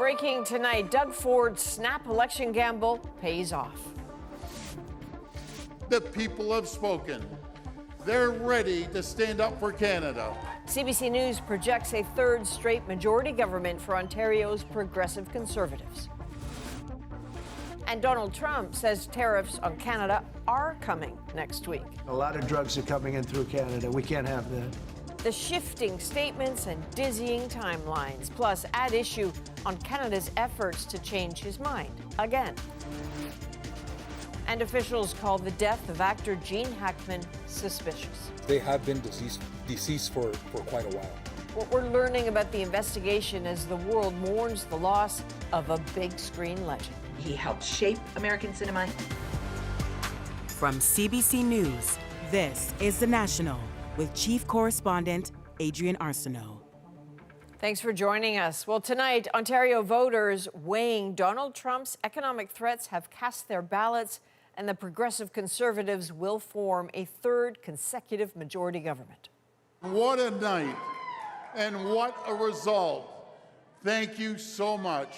Breaking tonight, Doug Ford's snap election gamble pays off. The people have spoken. They're ready to stand up for Canada. CBC News projects a third straight majority government for Ontario's progressive Conservatives. And Donald Trump says tariffs on Canada are coming next week. A lot of drugs are coming in through Canada. We can't have that. The shifting statements and dizzying timelines, plus at issue on Canada's efforts to change his mind again. And officials call the death of actor Gene Hackman suspicious. They have been deceased for quite a while. What we're learning about the investigation as the world mourns the loss of a big screen legend. He helped shape American cinema. From CBC News, this is The National with Chief Correspondent Adrian Arsenault. Thanks for joining us. Well, tonight, Ontario voters weighing Donald Trump's economic threats have cast their ballots, and the Progressive Conservatives will form a third consecutive majority government. What a night and what a result. Thank you so much.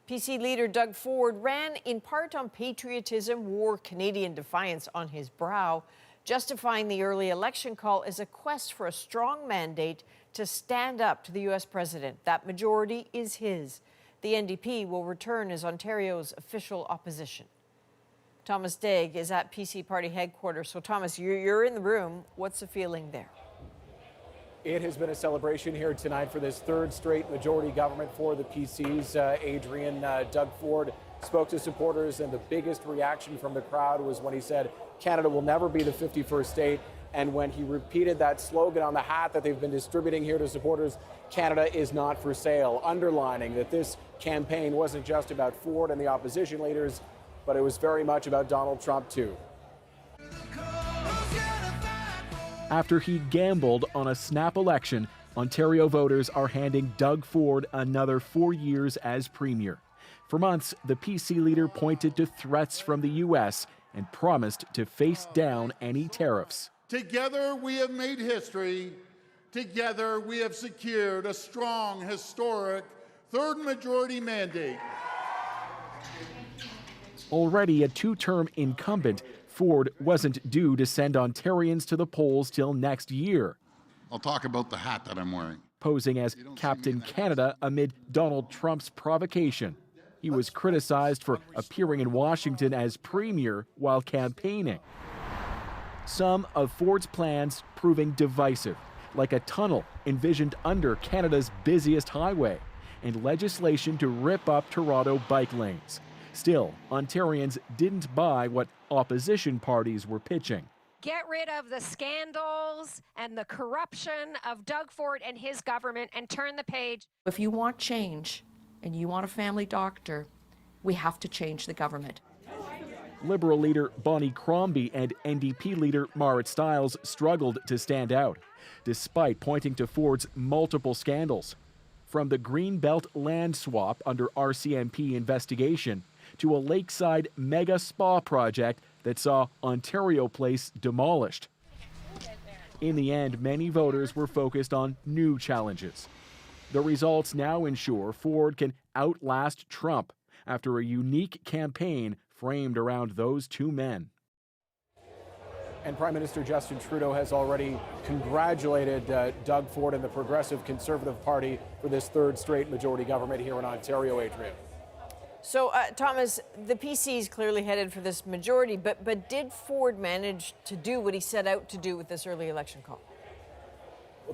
PC leader Doug Ford ran in part on patriotism, wore Canadian defiance on his brow, justifying the early election call as a quest for a strong mandate to stand up to the U.S. president. That majority is his. The NDP will return as Ontario's official opposition. Thomas Daig is at PC party headquarters. So, Thomas, you're in the room. What's the feeling there? It has been a celebration here tonight for this third straight majority government for the PCs. Adrian, Doug Ford spoke to supporters, and the biggest reaction from the crowd was when he said Canada will never be the 51st state. And when he repeated that slogan on the hat that they've been distributing here to supporters, Canada is not for sale, underlining that this campaign wasn't just about Ford and the opposition leaders, but it was very much about Donald Trump, too. After he gambled on a snap election, Ontario voters are handing Doug Ford another 4 years as premier. For months, the PC leader pointed to threats from the U.S. and promised to face down any tariffs. Together we have made history. Together we have secured a strong, historic third majority mandate. Already a two-term incumbent, Ford wasn't due to send Ontarians to the polls till next year. I'll talk about the hat that I'm wearing. Posing as Captain Canada amid Donald Trump's provocation. He was criticized for appearing in Washington as premier while campaigning. Some of Ford's plans proving divisive, like a tunnel envisioned under Canada's busiest highway and legislation to rip up Toronto bike lanes. Still, Ontarians didn't buy what opposition parties were pitching. Get rid of the scandals and the corruption of Doug Ford and his government and turn the page. If you want change and you want a family doctor, we have to change the government. Liberal leader Bonnie Crombie and NDP leader Marit Stiles struggled to stand out, despite pointing to Ford's multiple scandals. From the Greenbelt land swap under RCMP investigation to a lakeside mega spa project that saw Ontario Place demolished. In the end, many voters were focused on new challenges. The results now ensure Ford can outlast Trump after a unique campaign framed around those two men. And Prime Minister Justin Trudeau has already congratulated Doug Ford and the Progressive Conservative Party for this third straight majority government here in Ontario, Adrian. So, Thomas, the PC is clearly headed for this majority, but did Ford manage to do what he set out to do with this early election call?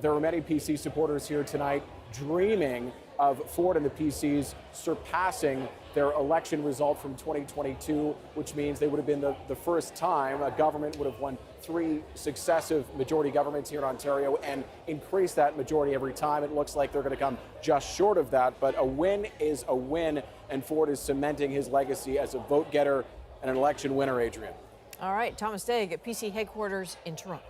There were many PC supporters here tonight dreaming of Ford and the PCs surpassing their election result from 2022, which means they would have been the first time a government would have won 3 successive majority governments here in Ontario and increase that majority every time. It looks like they're going to come just short of that, but a win is a win, and Ford is cementing his legacy as a vote getter and an election winner, Adrian. All right, Thomas Daig at PC headquarters in Toronto.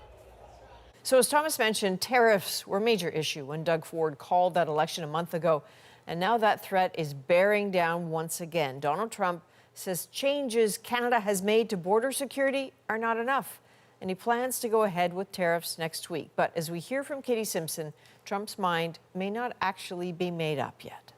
So as Thomas mentioned, tariffs were a major issue when Doug Ford called that election a month ago. And now that threat is bearing down once again. Donald Trump says changes Canada has made to border security are not enough. And he plans to go ahead with tariffs next week. But as we hear from Katie Simpson, Trump's mind may not actually be made up yet.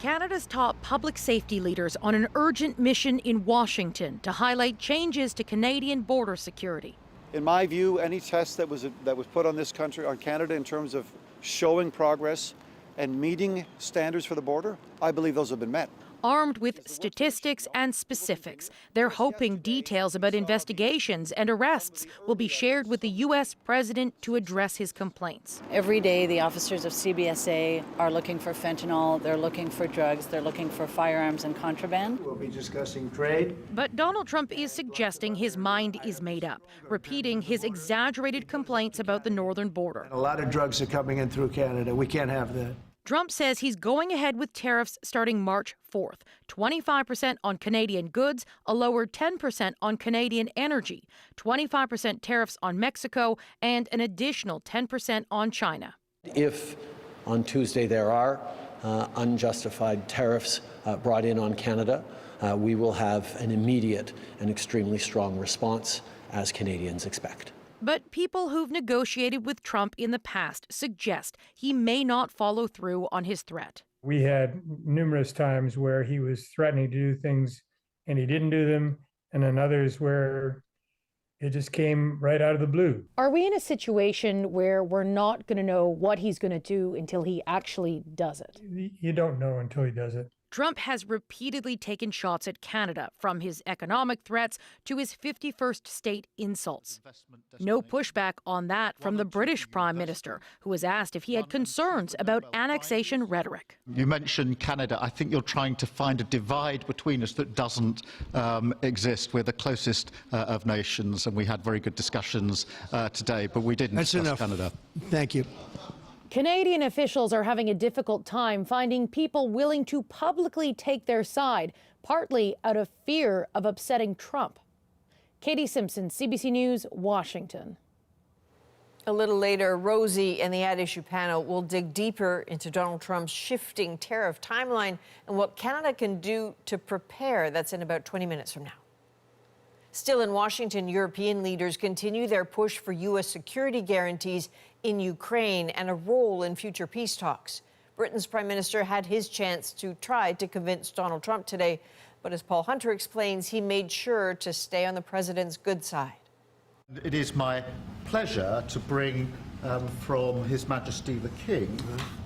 Canada's top public safety leaders on an urgent mission in Washington to highlight changes to Canadian border security. In my view, any test that was put on this country, on Canada, in terms of showing progress and meeting standards for the border, I believe those have been met. Armed with statistics and specifics, they're hoping details about investigations and arrests will be shared with the U.S. president to address his complaints. Every day, the officers of CBSA are looking for fentanyl, they're looking for drugs, they're looking for firearms and contraband. We'll be discussing trade. But Donald Trump is suggesting his mind is made up, repeating his exaggerated complaints about the northern border. A lot of drugs are coming in through Canada. We can't have that. Trump says he's going ahead with tariffs starting March 4th, 25% on Canadian goods, a lower 10% on Canadian energy, 25% tariffs on Mexico, and an additional 10% on China. If on Tuesday there are unjustified tariffs brought in on Canada, we will have an immediate and extremely strong response, as Canadians expect. But people who've negotiated with Trump in the past suggest he may not follow through on his threat. We had numerous times where he was threatening to do things and he didn't do them, and then others where it just came right out of the blue. Are we in a situation where we're not going to know what he's going to do until he actually does it? You don't know until he does it. Trump has repeatedly taken shots at Canada, from his economic threats to his 51st state insults. No pushback on that from the British Prime Minister, who was asked if he had concerns about annexation rhetoric. You mentioned Canada. I think you're trying to find a divide between us that doesn't exist. We're the closest of nations, and we had very good discussions today, but we didn't discuss Canada. Thank you. Canadian officials are having a difficult time finding people willing to publicly take their side, partly out of fear of upsetting Trump. Katie Simpson, CBC News, Washington. A little later, Rosie and the Ad Issue panel will dig deeper into Donald Trump's shifting tariff timeline and what Canada can do to prepare. That's in about 20 minutes from now. Still in Washington, European leaders continue their push for U.S. security guarantees in Ukraine and a role in future peace talks. Britain's Prime Minister had his chance to try to convince Donald Trump today, but as Paul Hunter explains, he made sure to stay on the president's good side. It is my pleasure to bring from His Majesty the King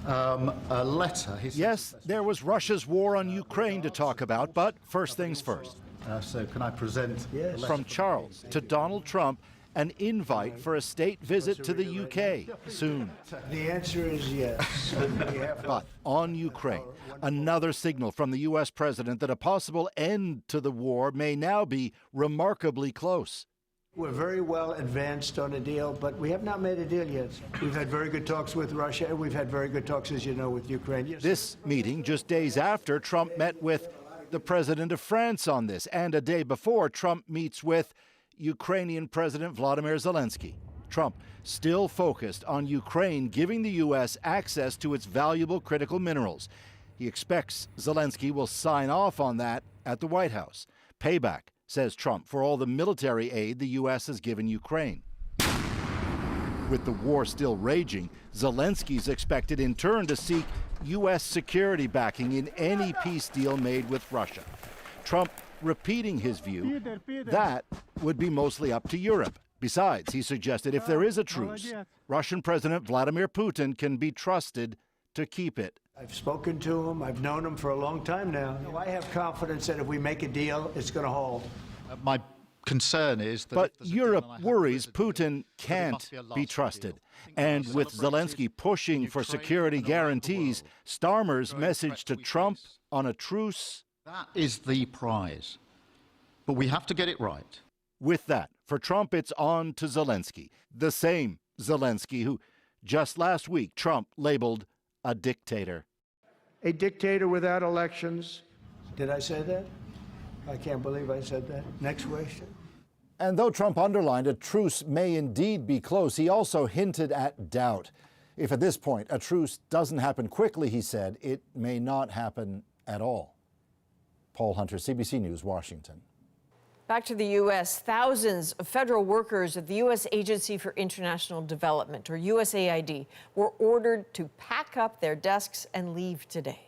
a letter. Yes, there was Russia's war on Ukraine to talk about, but first things first. So can I present from Charles to Donald Trump, an invite for a state visit to the UK soon. The answer is yes. But on Ukraine, another signal from the U.S. president that a possible end to the war may now be remarkably close. We're very well advanced on a deal, but we have not made a deal yet. We've had very good talks with Russia, and we've had very good talks, as you know, with Ukraine. Yes. This meeting just days after Trump met with the president of France on this, and a day before Trump meets with Ukrainian President Vladimir Zelensky. Trump still focused on Ukraine giving the U.S. access to its valuable critical minerals. He expects Zelensky will sign off on that at the White House. Payback, says Trump, for all the military aid the U.S. has given Ukraine. With the war still raging, Zelensky's expected in turn to seek U.S. security backing in any peace deal made with Russia. Trump repeating his view that would be mostly up to Europe. Besides, he suggested if there is a truce, Russian President Vladimir Putin can be trusted to keep it. I've spoken to him. I've known him for a long time now. I have confidence that if we make a deal, it's going to hold. My concern is that... But Europe worries Putin can't be trusted. And with Zelensky pushing for security guarantees, Starmer's message to Trump on a truce... That is the prize. But we have to get it right. With that, for Trump, it's on to Zelensky. The same Zelensky who, just last week, Trump labeled a dictator. A dictator without elections. Did I say that? I can't believe I said that. Next question. And though Trump underlined a truce may indeed be close, he also hinted at doubt. If at this point a truce doesn't happen quickly, he said, it may not happen at all. Paul Hunter, CBC News, Washington. Back to the U.S., thousands of federal workers at the U.S. Agency for International Development, or USAID, were ordered to pack up their desks and leave today.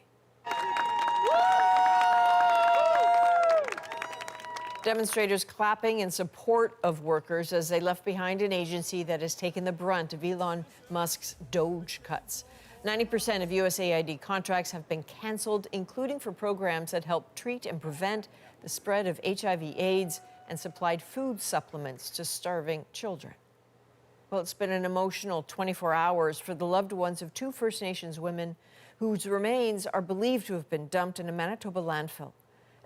Demonstrators clapping in support of workers as they left behind an agency that has taken the brunt of Elon Musk's Doge cuts. 90% of USAID contracts have been canceled, including for programs that help treat and prevent the spread of HIV/AIDS and supplied food supplements to starving children. Well, it's been an emotional 24 hours for the loved ones of two First Nations women whose remains are believed to have been dumped in a Manitoba landfill.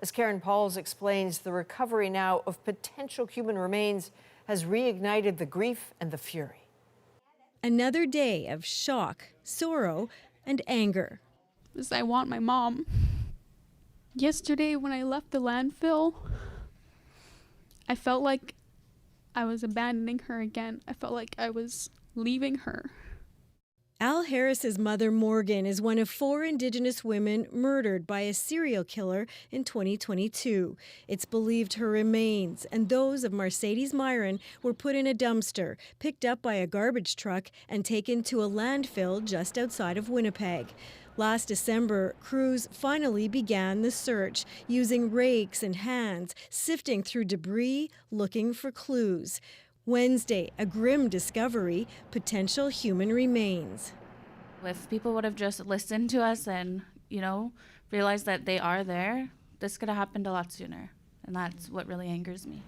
As Karen Pauls explains, the recovery now of potential human remains has reignited the grief and the fury. Another day of shock, sorrow, and anger. Because I want my mom. Yesterday when I left the landfill, I felt like I was abandoning her again. I felt like I was leaving her. Al Harris's mother, Morgan, is one of 4 Indigenous women murdered by a serial killer in 2022. It's believed her remains and those of Mercedes Myron were put in a dumpster, picked up by a garbage truck, and taken to a landfill just outside of Winnipeg. Last December, crews finally began the search, using rakes and hands, sifting through debris, looking for clues. Wednesday, a grim discovery, potential human remains. If people would have just listened to us and, realized that they are there, this could have happened a lot sooner. And that's what really angers me.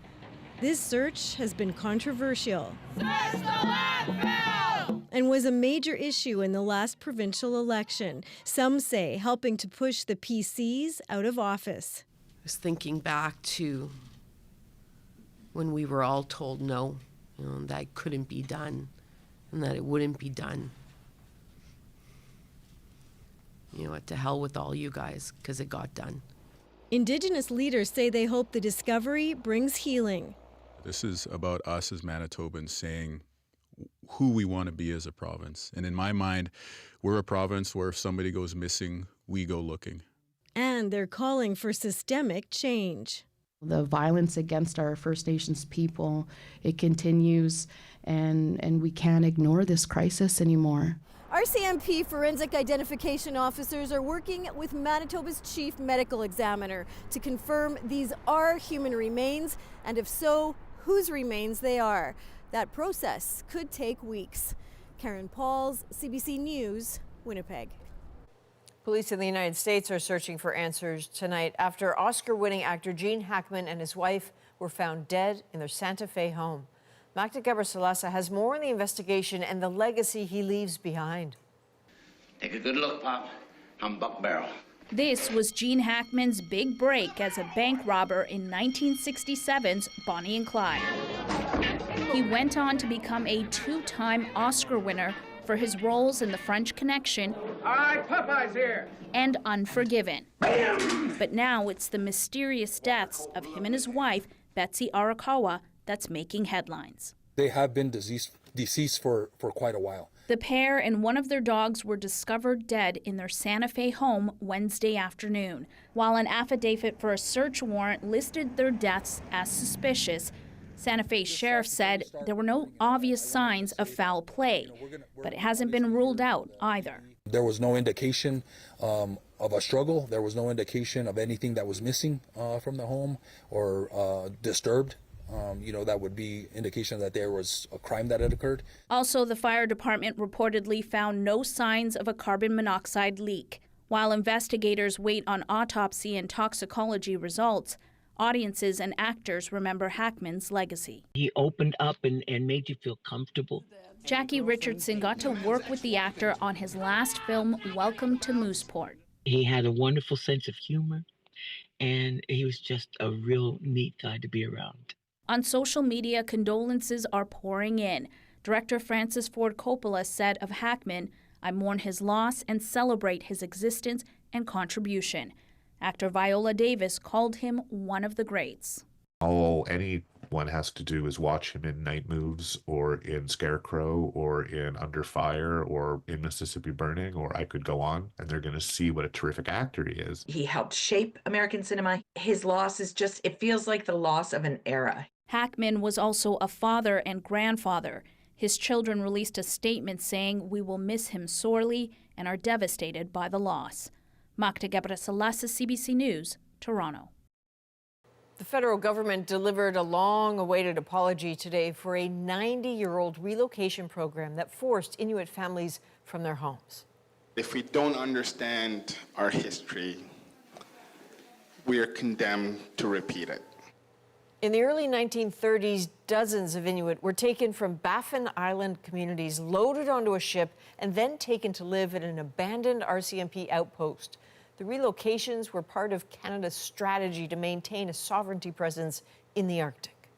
This search has been controversial. Search the landfill! And was a major issue in the last provincial election. Some say helping to push the PCs out of office. I was thinking back to when we were all told no, that couldn't be done and that it wouldn't be done. To hell with all you guys, because it got done. Indigenous leaders say they hope the discovery brings healing. This is about us as Manitobans saying who we want to be as a province. And in my mind, we're a province where if somebody goes missing, we go looking. And they're calling for systemic change. The violence against our First Nations people, it continues, and we can't ignore this crisis anymore. RCMP forensic identification officers are working with Manitoba's chief medical examiner to confirm these are human remains, and if so, whose remains they are. That process could take weeks. Karen Pauls, CBC News, Winnipeg. Police in the United States are searching for answers tonight after Oscar-winning actor Gene Hackman and his wife were found dead in their Santa Fe home. Magda Gabrisalasa has more on the investigation and the legacy he leaves behind. Take a good look, Pop. I'm Buck Barrel. This was Gene Hackman's big break as a bank robber in 1967's Bonnie and Clyde. He went on to become a 2-time Oscar winner for his roles in The French Connection. All right, Popeye's here. And Unforgiven. Bam! But now it's the mysterious deaths of him and his wife, Betsy Arakawa, that's making headlines. They have been deceased for quite a while. The pair and one of their dogs were discovered dead in their Santa Fe home Wednesday afternoon, while an affidavit for a search warrant listed their deaths as suspicious. Santa Fe sheriff said there were no obvious signs of foul play, but it hasn't been ruled out either. There was no indication of a struggle. There was no indication of anything that was missing from the home or disturbed. That would be indication that there was a crime that had occurred. Also, the fire department reportedly found no signs of a carbon monoxide leak. While investigators wait on autopsy and toxicology results, audiences and actors remember Hackman's legacy. He opened up and made you feel comfortable. Jackie Richardson got to work with the actor on his last film, Welcome to Mooseport. He had a wonderful sense of humor, and he was just a real neat guy to be around. On social media, condolences are pouring in. Director Francis Ford Coppola said of Hackman, "I mourn his loss and celebrate his existence and contribution." Actor Viola Davis called him one of the greats. All anyone has to do is watch him in Night Moves or in Scarecrow or in Under Fire or in Mississippi Burning, or I could go on, and they're going to see what a terrific actor he is. He helped shape American cinema. His loss is it feels like the loss of an era. Hackman was also a father and grandfather. His children released a statement saying, "We will miss him sorely and are devastated by the loss." Magda Gabrisalasa, CBC News, Toronto. The federal government delivered a long-awaited apology today for a 90-year-old relocation program that forced Inuit families from their homes. If we don't understand our history, we are condemned to repeat it. In the early 1930s, dozens of Inuit were taken from Baffin Island communities, loaded onto a ship, and then taken to live at an abandoned RCMP outpost. The relocations were part of Canada's strategy to maintain a sovereignty presence in the Arctic.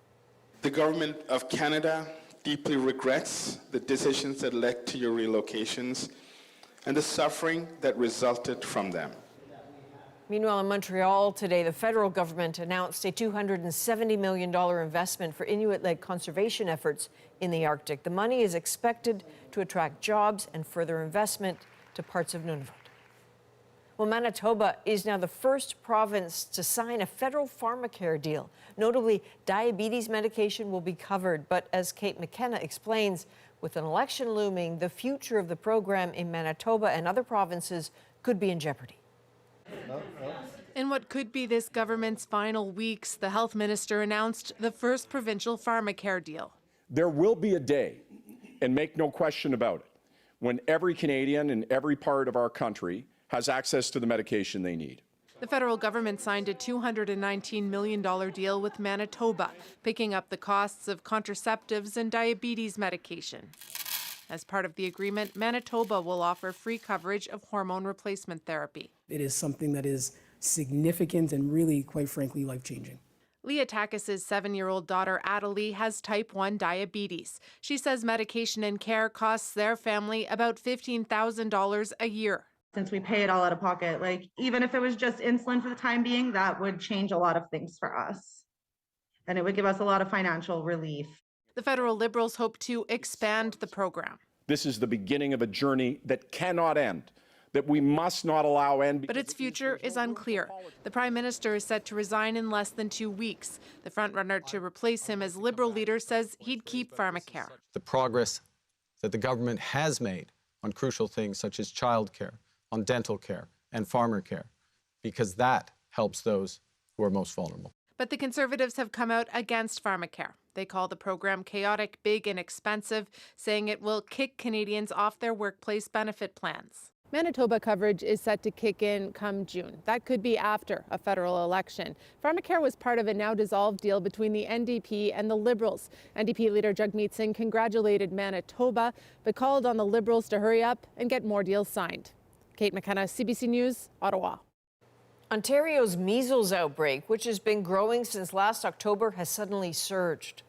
The Government of Canada deeply regrets the decisions that led to your relocations and the suffering that resulted from them. Meanwhile, in Montreal today, the federal government announced a $270 million investment for Inuit-led conservation efforts in the Arctic. The money is expected to attract jobs and further investment to parts of Nunavut. Well, Manitoba is now the first province to sign a federal pharmacare deal. Notably, diabetes medication will be covered. But as Kate McKenna explains, with an election looming, the future of the program in Manitoba and other provinces could be in jeopardy. In what could be this government's final weeks, the health minister announced the first provincial pharmacare deal. There will be a day, and make no question about it, when every Canadian in every part of our country has access to the medication they need. The federal government signed a $219 million deal with Manitoba, picking up the costs of contraceptives and diabetes medication. As part of the agreement, Manitoba will offer free coverage of hormone replacement therapy. It is something that is significant and really, quite frankly, life-changing. Leah Takis's 7-year-old daughter, Adelie, has type 1 diabetes. She says medication and care costs their family about $15,000 a year. Since we pay it all out of pocket, like even if it was just insulin for the time being, that would change a lot of things for us. And it would give us a lot of financial relief. The federal Liberals hope to expand the program. This is the beginning of a journey that cannot end, that we must not allow end. But its future is unclear. The Prime Minister is set to resign in less than 2 weeks. The frontrunner to replace him as Liberal leader says he'd keep pharmacare. The progress that the government has made on crucial things such as childcare, on dental care and pharmacare, because that helps those who are most vulnerable. But the Conservatives have come out against pharmacare. They call the program chaotic, big and expensive, saying it will kick Canadians off their workplace benefit plans. Manitoba coverage is set to kick in come June. That could be after a federal election. Pharmacare was part of a now dissolved deal between the NDP and the Liberals. NDP leader Jagmeet Singh congratulated Manitoba, but called on the Liberals to hurry up and get more deals signed. Kate McKenna, CBC News, Ottawa. Ontario's measles outbreak, which has been growing since last October, has suddenly surged.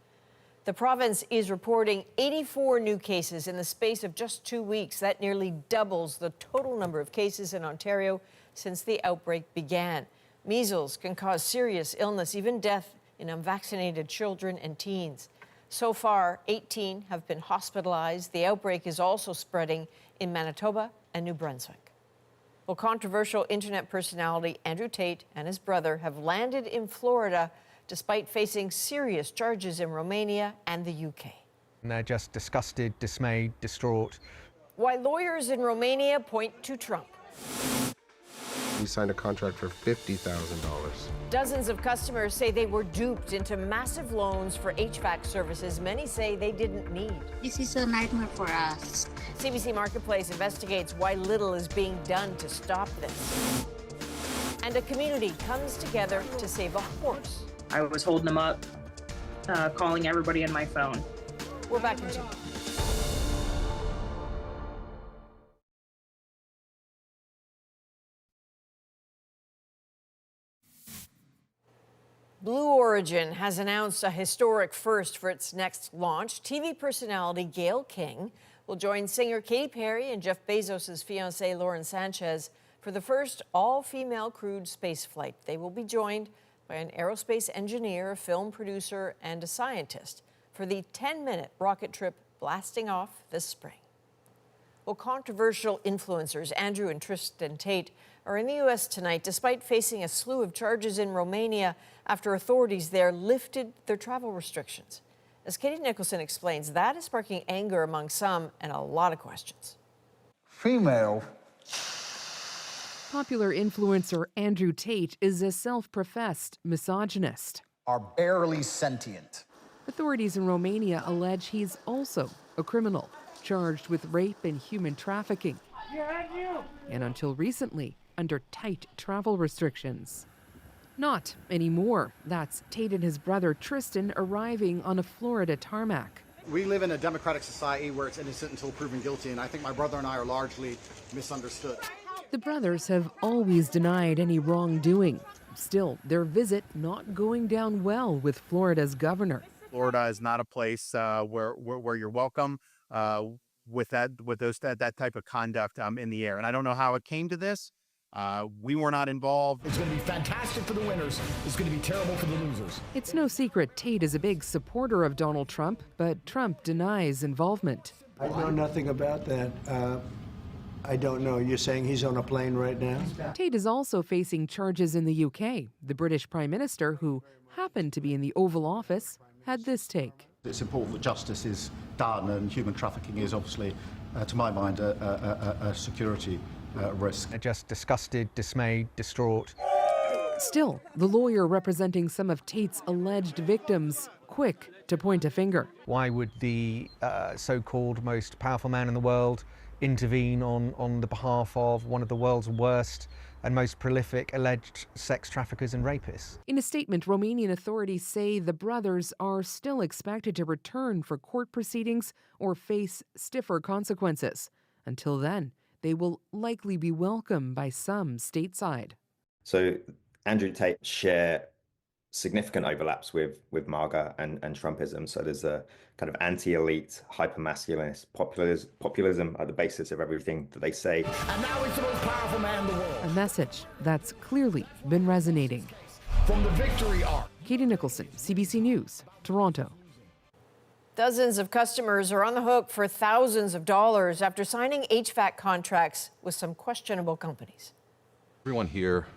The province is reporting 84 new cases in the space of just 2 weeks. That nearly doubles the total number of cases in Ontario since the outbreak began. Measles can cause serious illness, even death, in unvaccinated children and teens. So far, 18 have been hospitalized. The outbreak is also spreading in Manitoba and New Brunswick. Well, controversial internet personality Andrew Tate and his brother have landed in Florida despite facing serious charges in Romania and the UK. And they're just disgusted, dismayed, distraught. Why lawyers in Romania point to Trump. We signed a contract for $50,000. Dozens of customers say they were duped into massive loans for HVAC services many say they didn't need. This is a nightmare for us. CBC Marketplace investigates why little is being done to stop this. And a community comes together to save a horse. I was holding him up, calling everybody on my phone. We're back in 2. Blue Origin has announced a historic first for its next launch. TV personality Gayle King will join singer Katy Perry and Jeff Bezos' fiancée Lauren Sanchez for the first all-female crewed spaceflight. They will be joined by an aerospace engineer, a film producer, and a scientist for the 10-minute rocket trip blasting off this spring. Well, controversial influencers Andrew and Tristan Tate are in the U.S. tonight despite facing a slew of charges in Romania after authorities there lifted their travel restrictions. As Katie Nicholson explains, that is sparking anger among some and a lot of questions. Female Popular influencer Andrew Tate is a self-professed misogynist. Are barely sentient. Authorities in Romania allege he's also a criminal, charged with rape and human trafficking. And until recently, under tight travel restrictions. Not anymore. That's Tate and his brother Tristan arriving on a Florida tarmac. We live in a democratic society where it's innocent until proven guilty, and I think my brother and I are largely misunderstood. The brothers have always denied any wrongdoing. Still, their visit not going down well with Florida's governor. Florida is not a place where you're welcome with that type of conduct in the air. And I don't know how it came to this. We were not involved. It's going to be fantastic for the winners. It's going to be terrible for the losers. It's no secret Tate is a big supporter of Donald Trump, but Trump denies involvement. I know nothing about that. I don't know. You're saying he's on a plane right now? Tate is also facing charges in the UK. The British Prime Minister, who happened to be in the Oval Office, had this take. It's important that justice is done, and human trafficking is obviously, to my mind, a security risk. Just disgusted, dismayed, distraught. Still, the lawyer representing some of Tate's alleged victims quick to point a finger. Why would the so-called most powerful man in the world intervene on the behalf of one of the world's worst and most prolific alleged sex traffickers and rapists? In a statement, Romanian authorities say the brothers are still expected to return for court proceedings or face stiffer consequences. Until then, they will likely be welcomed by some stateside. So Andrew Tate share significant overlaps with MAGA and Trumpism. So there's a kind of anti-elite, hyper-masculinist populism at the basis of everything that they say. And now it's the most powerful man in the world. A message that's clearly been resonating. From the victory arc. Katie Nicholson, CBC News, Toronto. Dozens of customers are on the hook for thousands of dollars after signing HVAC contracts with some questionable companies. Everyone here,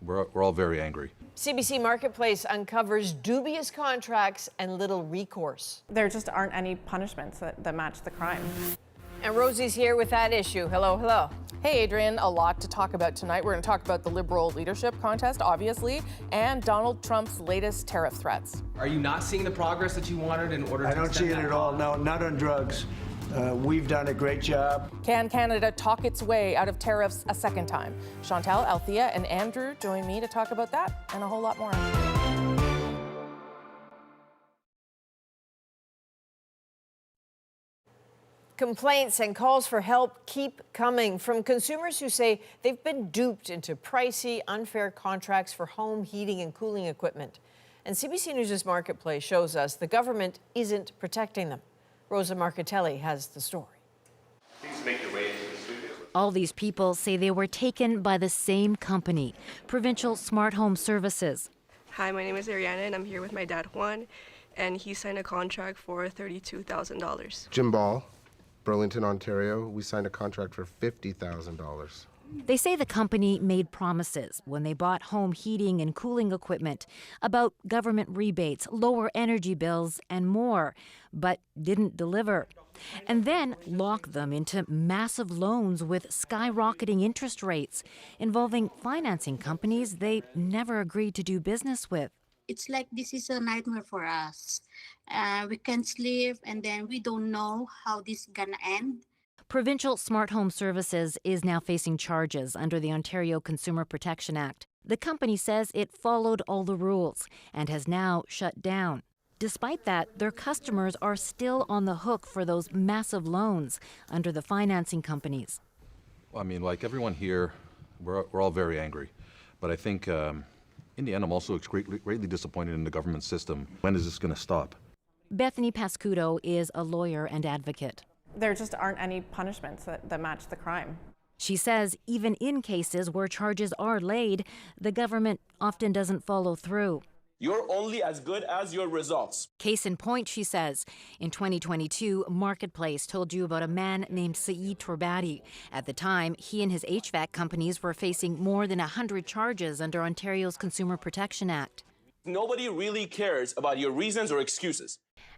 we're all very angry. CBC Marketplace uncovers dubious contracts and little recourse. There just aren't any punishments that match the crime. And Rosie's here with that issue. Hello, hello. Hey, Adrian, a lot to talk about tonight. We're going to talk about the Liberal leadership contest, obviously, and Donald Trump's latest tariff threats. Are you not seeing the progress that you wanted in order to I don't see it at all. No, not on drugs. We've done a great job. Can Canada talk its way out of tariffs a second time? Chantal, Althea, and Andrew join me to talk about that and a whole lot more. Complaints and calls for help keep coming from consumers who say they've been duped into pricey, unfair contracts for home heating and cooling equipment. And CBC News' Marketplace shows us the government isn't protecting them. Rosa Marcatelli has the story. Please make your way into the studio. All these people say they were taken by the same company, Provincial Smart Home Services. Hi, my name is Ariana, and I'm here with my dad, Juan, and he signed a contract for $32,000. Jim Ball, Burlington, Ontario. We signed a contract for $50,000. They say the company made promises when they bought home heating and cooling equipment about government rebates, lower energy bills, and more, but didn't deliver. And then locked them into massive loans with skyrocketing interest rates, involving financing companies they never agreed to do business with. It's like this is a nightmare for us. We can't sleep, and then we don't know how this is gonna end. Provincial Smart Home Services is now facing charges under the Ontario Consumer Protection Act. The company says it followed all the rules and has now shut down. Despite that, their customers are still on the hook for those massive loans under the financing companies. Well, I mean, like everyone here, we're all very angry. But I think in the end, I'm also greatly disappointed in the government system. When is this going to stop? Bethany Pascudo is a lawyer and advocate. There just aren't any punishments that match the crime. She says even in cases where charges are laid, the government often doesn't follow through. You're only as good as your results. Case in point, she says. In 2022, Marketplace told you about a man named Saeed Tourbati. At the time, he and his HVAC companies were facing more than 100 charges under Ontario's Consumer Protection Act. Nobody really cares about your reasons or excuses.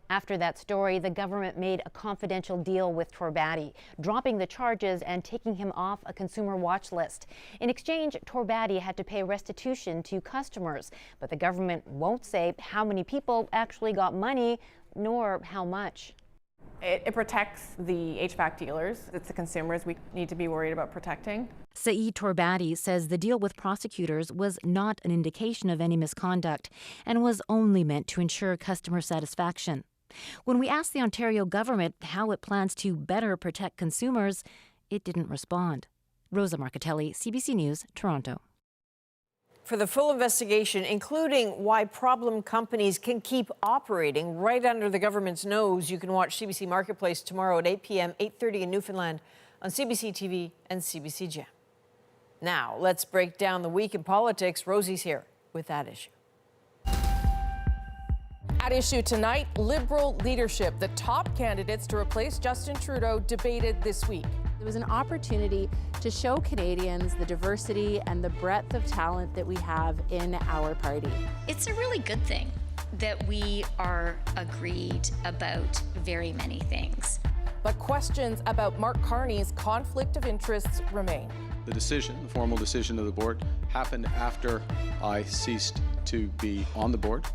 After that story, the government made a confidential deal with Torbati, dropping the charges and taking him off a consumer watch list. In exchange, Torbati had to pay restitution to customers, but the government won't say how many people actually got money, nor how much. It protects the HVAC dealers. It's the consumers we need to be worried about protecting. Saeed Torbati says the deal with prosecutors was not an indication of any misconduct and was only meant to ensure customer satisfaction. When we asked the Ontario government how it plans to better protect consumers, it didn't respond. Rosa Marcatelli, CBC News, Toronto. For the full investigation, including why problem companies can keep operating right under the government's nose, you can watch CBC Marketplace tomorrow at 8 p.m., 8:30 in Newfoundland on CBC TV and CBC Gem. Now, let's break down the week in politics. Rosie's here with that issue. At issue tonight, Liberal leadership. The top candidates to replace Justin Trudeau debated this week. It was an opportunity to show Canadians the diversity and the breadth of talent that we have in our party. It's a really good thing that we are agreed about very many things. But questions about Mark Carney's conflict of interests remain. The decision, the formal decision of the board, happened after I ceased to be on the board.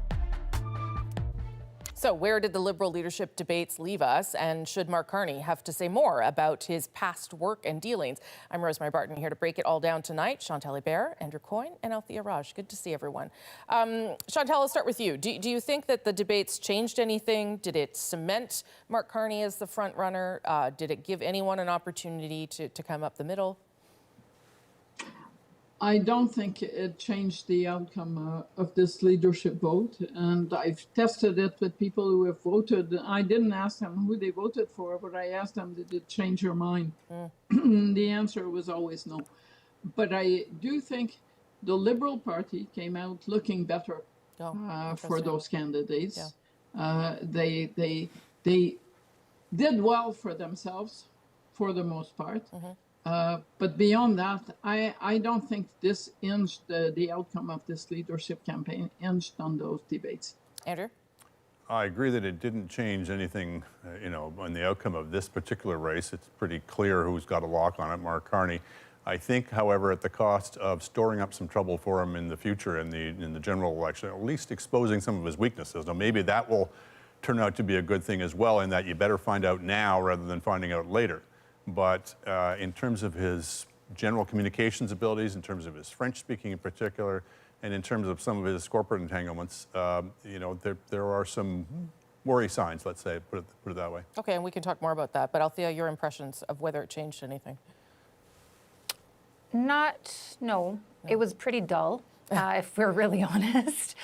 So where did the Liberal leadership debates leave us? And should Mark Carney have to say more about his past work and dealings? I'm Rosemary Barton here to break it all down tonight. Chantal Hébert, Andrew Coyne, and Althea Raj. Good to see everyone. Chantal, I'll start with you. Do you think that the debates changed anything? Did it cement Mark Carney as the front runner? Did it give anyone an opportunity to come up the middle? I don't think it changed the outcome of this leadership vote, and I've tested it with people who have voted. I didn't ask them who they voted for, but I asked them, did it change your mind? The answer was always no. But I do think the Liberal Party came out looking better for those candidates. Yeah. They did well for themselves, for the most part. But beyond that, I don't think this hinged the outcome of this leadership campaign hinged on those debates. Andrew? I agree that it didn't change anything, on the outcome of this particular race. It's pretty clear who's got a lock on it, Mark Carney. I think, however, at the cost of storing up some trouble for him in the future in the general election, at least exposing some of his weaknesses. Now, maybe that will turn out to be a good thing as well, in that you better find out now rather than finding out later. But in terms of his general communications abilities, in terms of his French speaking in particular, and in terms of some of his corporate entanglements, there are some worry signs, let's say, put it that way. Okay, and we can talk more about that. But Althea, your impressions of whether it changed anything? No. It was pretty dull, if we're really honest.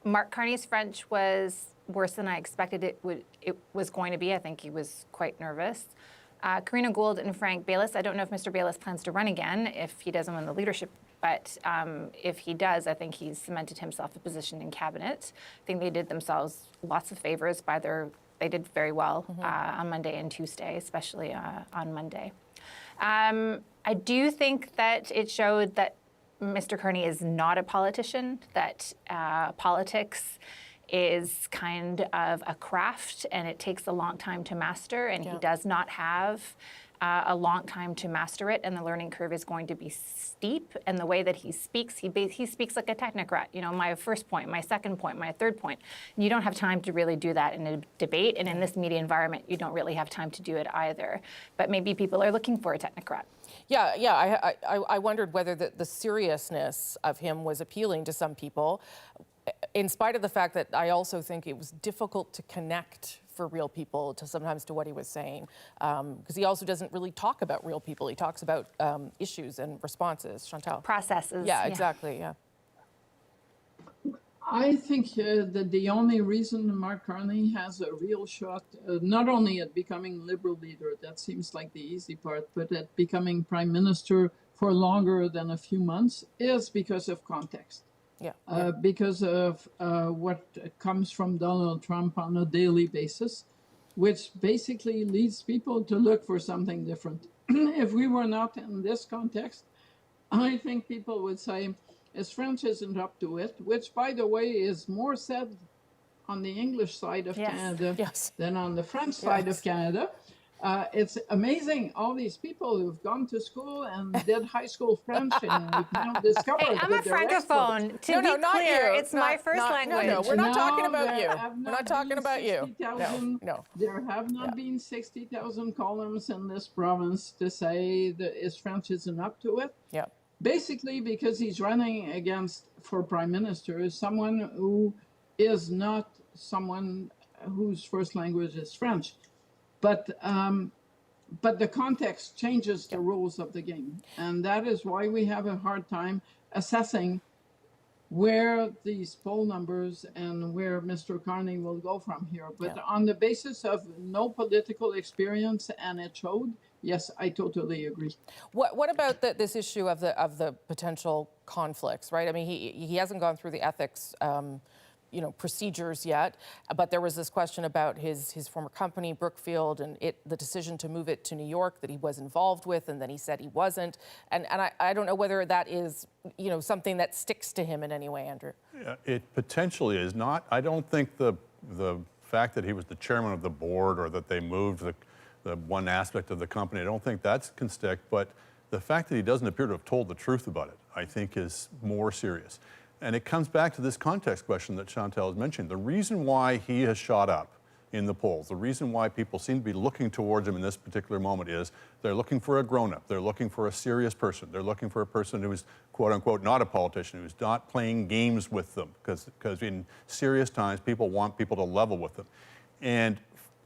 Mark Carney's French was worse than I expected it was going to be. I think he was quite nervous. Karina Gould and Frank Baylis, I don't know if Mr. Baylis plans to run again if he doesn't win the leadership, but if he does, I think he's cemented himself a position in cabinet. I think they did themselves lots of favors they did very well on Monday and Tuesday, especially on Monday. I do think that it showed that Mr. Carney is not a politician, that politics is kind of a craft and it takes a long time to master, and he does not have a long time to master it, and the learning curve is going to be steep. And the way that he speaks like a technocrat. My first point, my second point, my third point. And you don't have time to really do that in a debate, and in this media environment, you don't really have time to do it either. But maybe people are looking for a technocrat. Yeah. I wondered whether the seriousness of him was appealing to some people, in spite of the fact that I also think it was difficult to connect for real people sometimes to what he was saying, because he also doesn't really talk about real people. He talks about issues and responses. Chantal? Processes. Yeah, exactly, yeah. I think that the only reason Mark Carney has a real shot, not only at becoming Liberal leader, that seems like the easy part, but at becoming Prime Minister for longer than a few months, is because of context. Because of what comes from Donald Trump on a daily basis, which basically leads people to look for something different. If we were not in this context, I think people would say his French isn't up to it, which, by the way, is more said on the English side of Canada Yes. than on the French side of Canada. It's amazing, all these people who've gone to school and did high school French, and we've now discovered Hey, I'm that a they're francophone. experts. To be clear, it's my first language. No, we're not talking about you. There We're not talking about you. No. There have not been 60,000 columns in this province to say that his French isn't up to it. Yeah. Basically, because he's running against, for prime minister, someone who is not someone whose first language is French. But the context changes the rules of the game. And that is why we have a hard time assessing where these poll numbers and where Mr. Carney will go from here. But on the basis of no political experience, and it showed, yes, I totally agree. What about this issue of the potential conflicts, right? I mean, he hasn't gone through the ethics procedures yet, but there was this question about his former company, Brookfield, and the decision to move it to New York that he was involved with, and then he said he wasn't. And I don't know whether that is, something that sticks to him in any way, Andrew. Yeah, it potentially is not. I don't think the fact that he was the chairman of the board or that they moved the one aspect of the company, I don't think that can stick, but the fact that he doesn't appear to have told the truth about it, I think is more serious. And it comes back to this context question that Chantal has mentioned. The reason why he has shot up in the polls, the reason why people seem to be looking towards him in this particular moment is they're looking for a grown-up. They're looking for a serious person. They're looking for a person who is, quote unquote, not a politician, who's not playing games with them. Because in serious times, people want people to level with them. And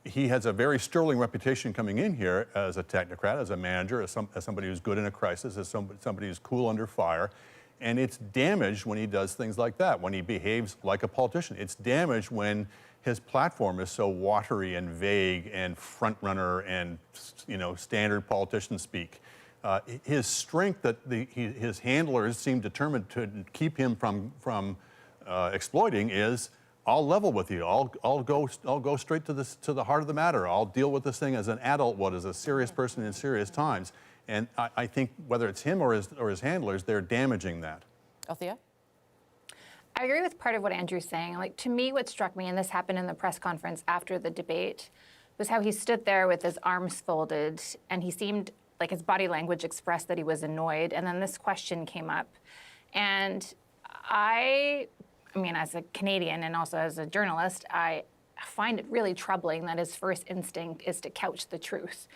he has a very sterling reputation coming in here as a technocrat, as a manager, as somebody who's good in a crisis, as somebody who's cool under fire. And it's damaged when he does things like that, when he behaves like a politician. It's damaged when his platform is so watery and vague and front runner and standard politician speak. His strength that his handlers seem determined to keep him from exploiting is, I'll level with you. I'll go straight to the heart of the matter. I'll deal with this thing as an adult, as a serious person in serious times. And I think whether it's him or his handlers, they're damaging that. Althea? I agree with part of what Andrew's saying. Like, to me, what struck me, and this happened in the press conference after the debate, was how he stood there with his arms folded, and he seemed like his body language expressed that he was annoyed. And then this question came up. And I mean, as a Canadian and also as a journalist, I find it really troubling that his first instinct is to couch the truth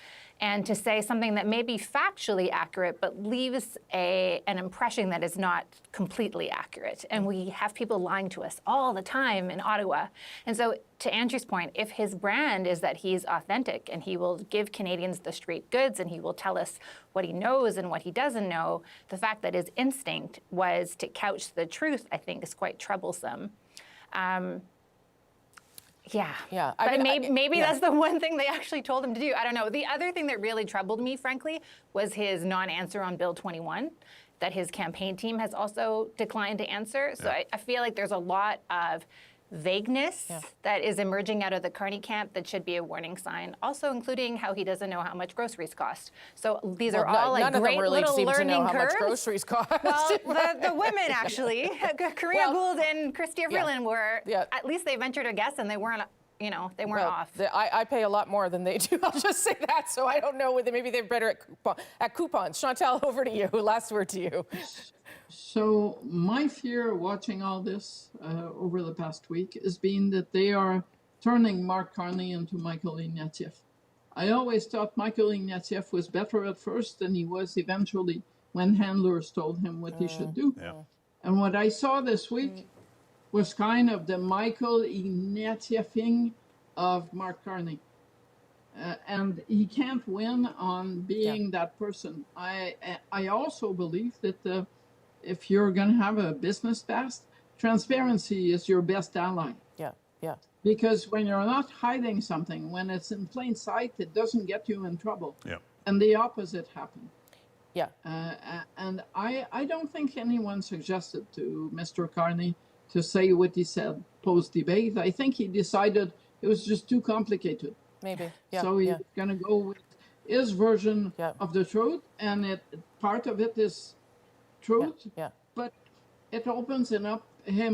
and to say something that may be factually accurate but leaves an impression that is not completely accurate. And we have people lying to us all the time in Ottawa. And so, to Andrew's point, if his brand is that he's authentic and he will give Canadians the straight goods and he will tell us what he knows and what he doesn't know, the fact that his instinct was to couch the truth, I think, is quite troublesome. Yeah. But maybe that's the one thing they actually told him to do. I don't know. The other thing that really troubled me, frankly, was his non-answer on Bill 21, that his campaign team has also declined to answer. So I feel like there's a lot of vagueness that is emerging out of the Carney camp that should be a warning sign, also including how he doesn't know how much groceries cost. So these are all like great really little seem learning to know curves. How much groceries cost. Well, the women actually, Karina Gould and Chrystia Freeland were, at least they ventured a guess and they weren't, they weren't off. I pay a lot more than they do. I'll just say that. So I don't know whether maybe they're better at coupons. Chantal, over to you. Last word to you. So my fear watching all this over the past week has been that they are turning Mark Carney into Michael Ignatieff. I always thought Michael Ignatieff was better at first than he was eventually when handlers told him what he should do. And what I saw this week was kind of the Michael Ignatieffing of Mark Carney. And he can't win on being that person. I also believe that if you're going to have a business past, transparency is your best ally. Yeah. Because when you're not hiding something, when it's in plain sight, it doesn't get you in trouble. Yeah. And the opposite happened. Yeah. And I don't think anyone suggested to Mr. Carney to say what he said post-debate. I think he decided it was just too complicated. Maybe. Yeah. So he's going to go with his version of the truth, and part of it is truth. Yeah. But it opens him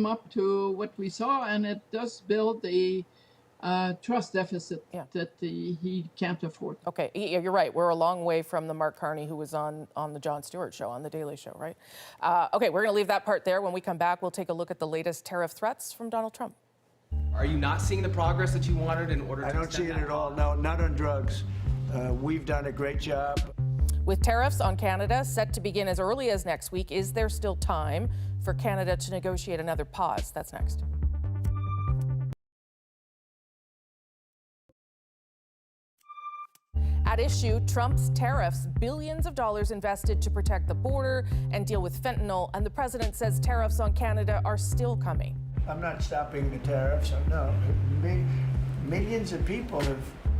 up to what we saw, and it does build a trust deficit that he can't afford. Okay, you're right. We're a long way from the Mark Carney who was on the Jon Stewart show, on the Daily Show, right? Okay, we're going to leave that part there. When we come back, we'll take a look at the latest tariff threats from Donald Trump. Are you not seeing the progress that you wanted in order to I don't see it at all. No, not on drugs. We've done a great job. With tariffs on Canada set to begin as early as next week, is there still time for Canada to negotiate another pause? That's next. At issue, Trump's tariffs, billions of dollars invested to protect the border and deal with fentanyl, and the president says tariffs on Canada are still coming. I'm not stopping the tariffs. No, millions of people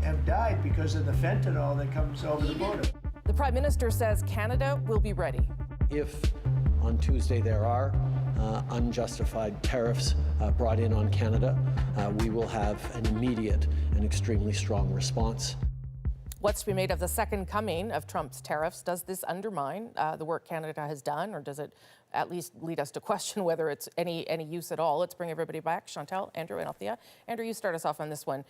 have died because of the fentanyl that comes over the border. The Prime Minister says Canada will be ready. If on Tuesday there are unjustified tariffs brought in on Canada, we will have an immediate and extremely strong response. What's to be made of the second coming of Trump's tariffs? Does this undermine the work Canada has done, or does it at least lead us to question whether it's any use at all? Let's bring everybody back. Chantal, Andrew, and Althea. Andrew, you start us off on this one.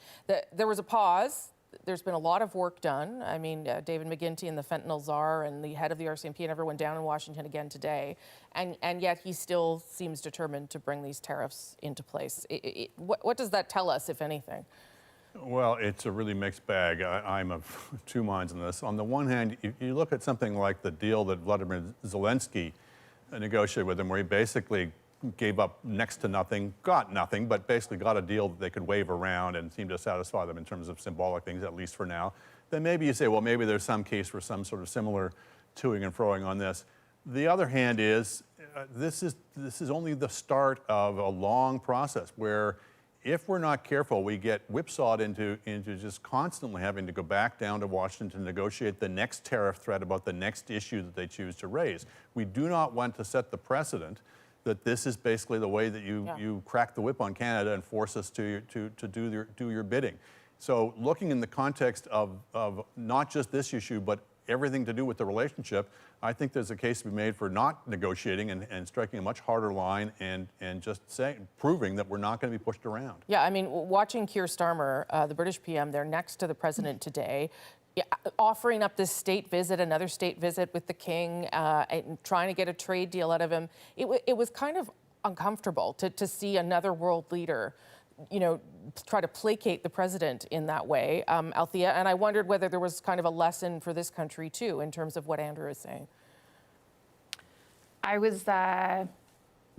There was a pause. There's been a lot of work done. I mean, David McGuinty and the fentanyl czar and the head of the RCMP and everyone down in Washington again today. And yet he still seems determined to bring these tariffs into place. What does that tell us, if anything? Well, it's a really mixed bag. I'm of two minds on this. On the one hand, you look at something like the deal that Vladimir Zelensky negotiated with him, where he basically gave up next to nothing, got nothing, but basically got a deal that they could wave around and seemed to satisfy them in terms of symbolic things, at least for now. Then maybe you say, well, maybe there's some case for some sort of similar toing and froing on this. The other hand is, this is only the start of a long process where if we're not careful, we get whipsawed into just constantly having to go back down to Washington to negotiate the next tariff threat about the next issue that they choose to raise. We do not want to set the precedent that this is basically the way that you crack the whip on Canada and force us to do your bidding. So looking in the context of not just this issue, but everything to do with the relationship, I think there's a case to be made for not negotiating and striking a much harder line and just proving that we're not going to be pushed around. Yeah, I mean, watching Keir Starmer, the British PM, there next to the president today, offering up this state visit, another state visit with the king, and trying to get a trade deal out of him, it was kind of uncomfortable to see another world leader, try to placate the president in that way, Althea. And I wondered whether there was kind of a lesson for this country too, in terms of what Andrew is saying. I was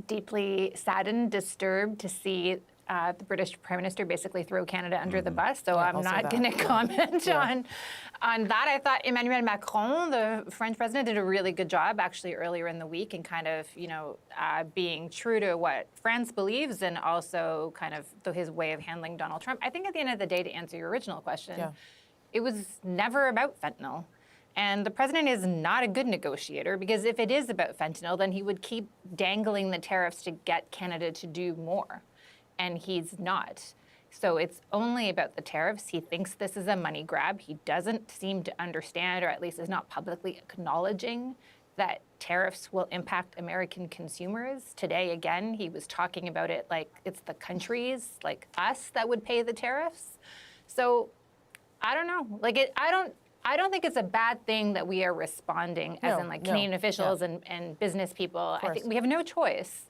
deeply saddened, disturbed to see the British Prime Minister basically throw Canada under the bus. So I'm not going to comment on that. I thought Emmanuel Macron, the French president, did a really good job actually earlier in the week in kind of, being true to what France believes and also kind of his way of handling Donald Trump. I think at the end of the day, to answer your original question, it was never about fentanyl. And the president is not a good negotiator, because if it is about fentanyl, then he would keep dangling the tariffs to get Canada to do more. And he's not. So it's only about the tariffs. He thinks this is a money grab. He doesn't seem to understand, or at least is not publicly acknowledging, that tariffs will impact American consumers. Today, again, he was talking about it like it's the countries, like us, that would pay the tariffs. So I don't know. I don't think it's a bad thing that we are responding, as in Canadian officials and business people. I think we have no choice.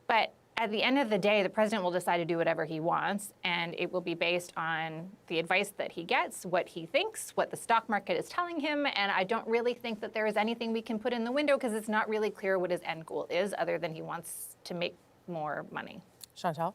But at the end of the day, the president will decide to do whatever he wants, and it will be based on the advice that he gets, what he thinks, what the stock market is telling him, and I don't really think that there is anything we can put in the window, because it's not really clear what his end goal is, other than he wants to make more money. Chantal?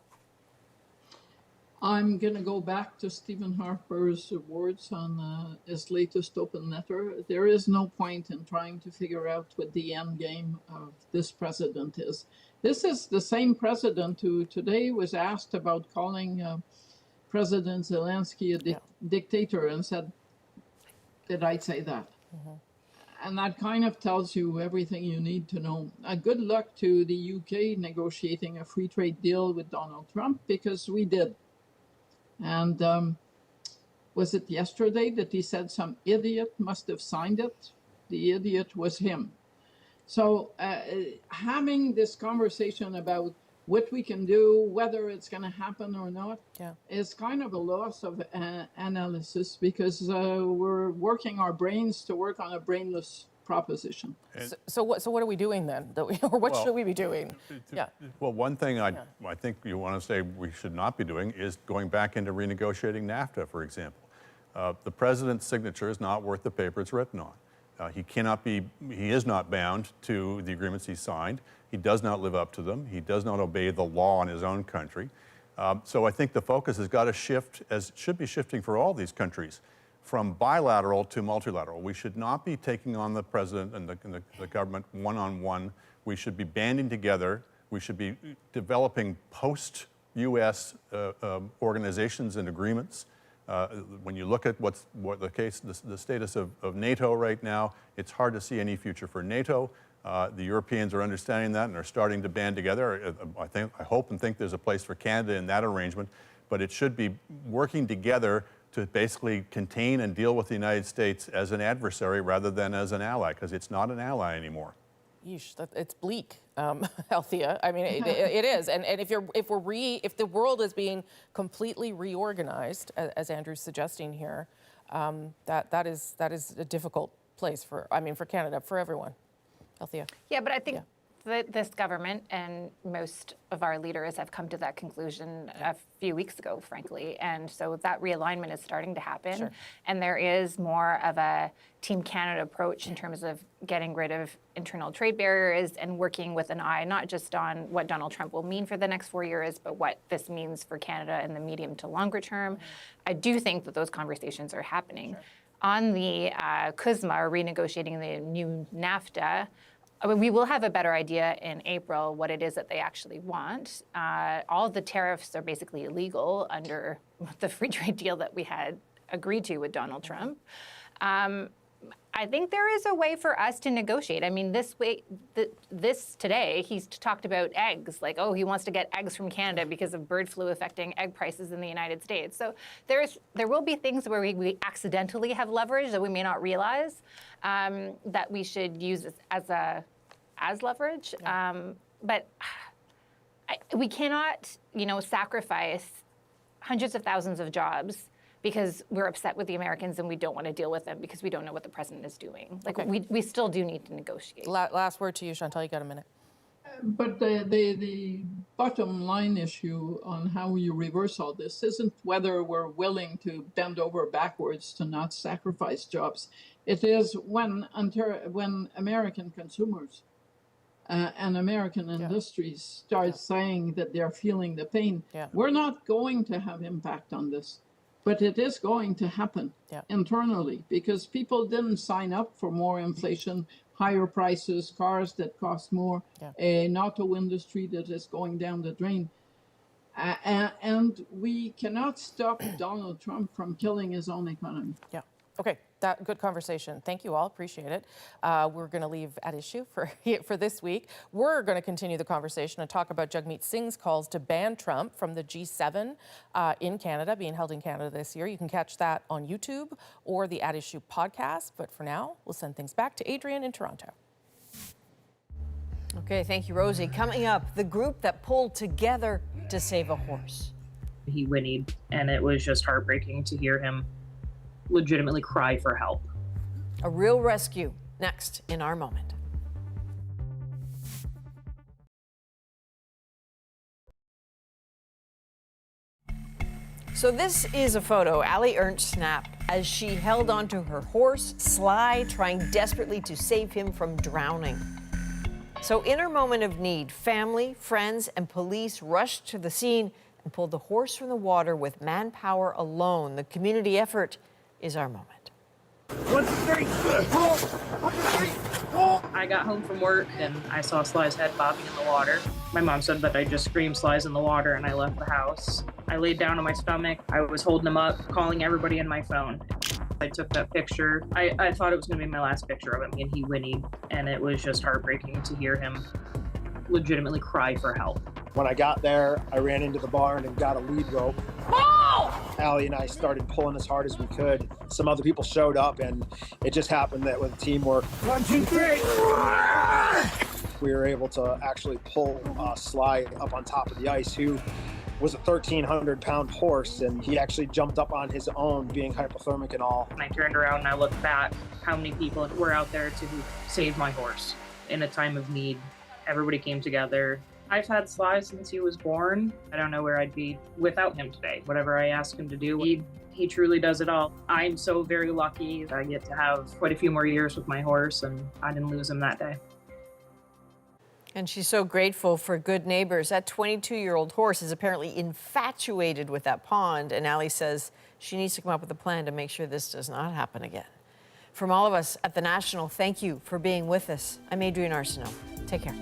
I'm going to go back to Stephen Harper's words on his latest open letter. There is no point in trying to figure out what the end game of this president is. This is the same president who today was asked about calling President Zelensky a dictator and said, did I say that? And that kind of tells you everything you need to know. Good luck to the UK negotiating a free trade deal with Donald Trump, because we did. And was it yesterday that he said some idiot must have signed it? The idiot was him. So having this conversation about what we can do, whether it's going to happen or not, is kind of a loss of analysis, because we're working our brains to work on a brainless proposition. So what are we doing then? Or what should we be doing? Well, one thing I think you want to say we should not be doing is going back into renegotiating NAFTA, for example. The president's signature is not worth the paper it's written on. He is not bound to the agreements he signed. He does not live up to them. He does not obey the law in his own country. So I think the focus has got to shift, as it should be shifting for all these countries, from bilateral to multilateral. We should not be taking on the president and the government one-on-one. We should be banding together. We should be developing post-U.S. organizations and agreements. When you look at the status of NATO right now, it's hard to see any future for NATO. The Europeans are understanding that and are starting to band together. I hope and think there's a place for Canada in that arrangement, but it should be working together to basically contain and deal with the United States as an adversary rather than as an ally, because it's not an ally anymore. Yeesh, it's bleak, Althea. I mean, it is. And if the world is being completely reorganized, as Andrew's suggesting here, that is a difficult place for Canada, for everyone. Althea. Yeah, but I think this government and most of our leaders have come to that conclusion a few weeks ago, frankly. And so that realignment is starting to happen. Sure. And there is more of a Team Canada approach in terms of getting rid of internal trade barriers and working with an eye not just on what Donald Trump will mean for the next 4 years, but what this means for Canada in the medium to longer term. I do think that those conversations are happening. Sure. On the CUSMA, or renegotiating the new NAFTA, we will have a better idea in April what it is that they actually want. All the tariffs are basically illegal under the free trade deal that we had agreed to with Donald Trump. I think there is a way for us to negotiate. I mean, this today, he's talked about eggs, like, oh, he wants to get eggs from Canada because of bird flu affecting egg prices in the United States. So there will be things where we accidentally have leverage that we may not realize that we should use as leverage. But we cannot, sacrifice hundreds of thousands of jobs because we're upset with the Americans and we don't want to deal with them because we don't know what the president is doing. Like, we still do need to negotiate. Last word to you, Chantal. You got a minute. But the bottom line issue on how you reverse all this isn't whether we're willing to bend over backwards to not sacrifice jobs. It is when American consumers and American industries start saying that they're feeling the pain. We're not going to have impact on this, but it is going to happen internally, because people didn't sign up for more inflation, higher prices, cars that cost more, an auto industry that is going down the drain. And we cannot stop Donald Trump from killing his own economy. Yeah. Okay. Good conversation. Thank you all. Appreciate it. We're going to leave at issue for this week. We're going to continue the conversation and talk about Jagmeet Singh's calls to ban Trump from the G7 in Canada, being held in Canada this year. You can catch that on YouTube or the At Issue podcast. But for now, we'll send things back to Adrian in Toronto. Okay, thank you, Rosie. Coming up, the group that pulled together to save a horse. He whinnied, and it was just heartbreaking to hear him legitimately cry for help. A real rescue next in our moment. So this is a photo Ali Ernst snapped as she held onto her horse, Sly, trying desperately to save him from drowning. So in her moment of need, family, friends, and police rushed to the scene and pulled the horse from the water with manpower alone. The community effort is our moment. I got home from work and I saw Sly's head bobbing in the water. My mom said that I just screamed Sly's in the water and I left the house. I laid down on my stomach. I was holding him up, calling everybody in my phone. I took that picture. I thought it was going to be my last picture of him, and he whinnied, and it was just heartbreaking to hear him legitimately cry for help. When I got there, I ran into the barn and got a lead rope. Oh! Allie and I started pulling as hard as we could. Some other people showed up, and it just happened that with teamwork, 1, 2, 3, we were able to actually pull Sly up on top of the ice, who was a 1,300-pound horse, and he actually jumped up on his own, being hypothermic and all. And I turned around and I looked back, how many people were out there to save my horse in a time of need. Everybody came together. I've had Sly since he was born. I don't know where I'd be without him today. Whatever I ask him to do, he truly does it all. I'm so very lucky that I get to have quite a few more years with my horse, and I didn't lose him that day. And she's so grateful for good neighbors. That 22-year-old horse is apparently infatuated with that pond, and Allie says she needs to come up with a plan to make sure this does not happen again. From all of us at The National, thank you for being with us. I'm Adrienne Arsenault. Take care.